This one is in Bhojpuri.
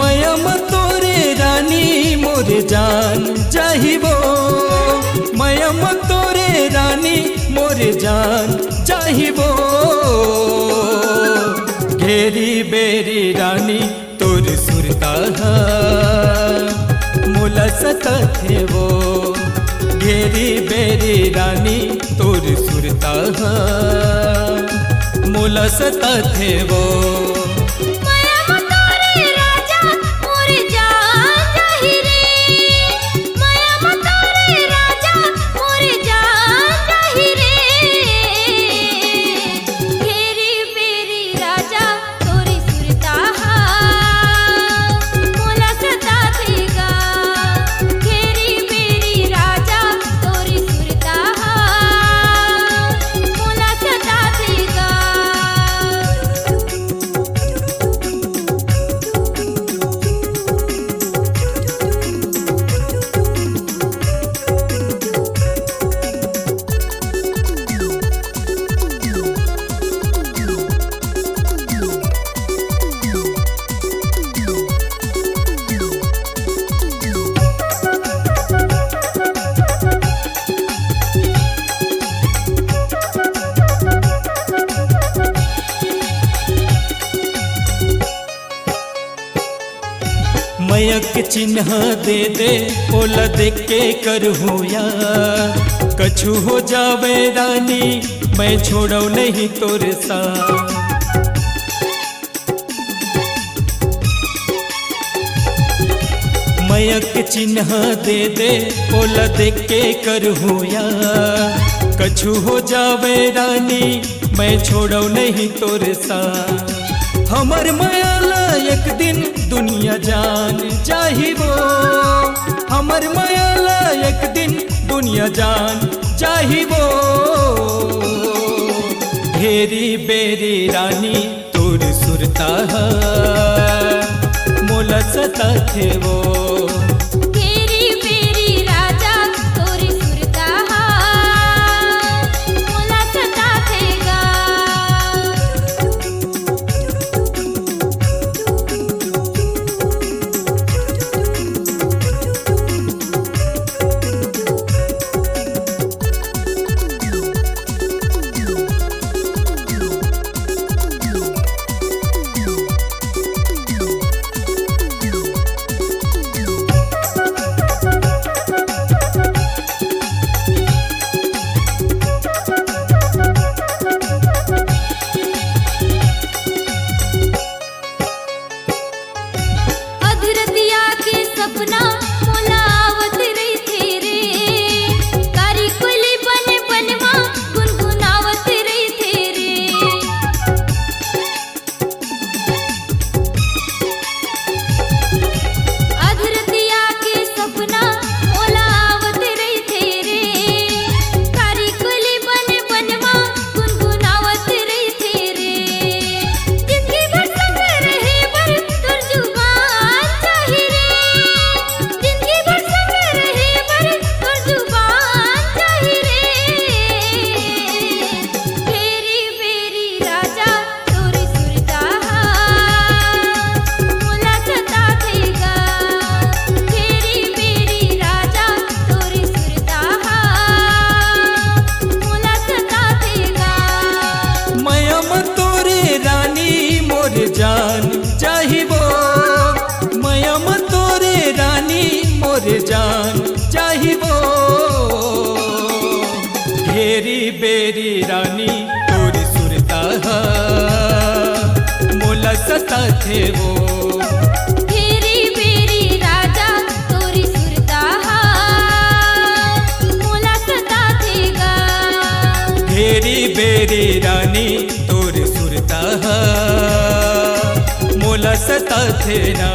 मयम तोरे रानी मोर जान चाहिबो, मयम तोरे रानी मोर जान चाहिबो। घेरी बेरी रानी तोर सुरता मोला सताथेवो, घेरी बेरी रानी तोर सुरता मोला सताथेवो। मयक चिन्ह दे दे ओला देख के करहूँ यार, कछु हो जावे रानी मैं छोड़ो नहीं तोरे साथ। मयक चिन्ह दे दे ओला देख के करहूँ यार, कछु हो जावे रानी मैं छोड़ो नहीं तोरे साथ। हमर मायाला एक दिन दुनिया जान चाहिबो, हमर मायाला एक दिन दुनिया जान चाहिबो। घेरी बेरी रानी तोर सुरता मोला सताथेवो। जान चाहिबो, मयम तोरे रानी मोर जान चाहिबो। घेरी बेरी रानी तोर सुरता मोला सताथेवो। घेरी बेरी राजा तोरी सुरता मोला सताथेगा। घेरी बेरी रानी तोर सुरता मोला सताथेना।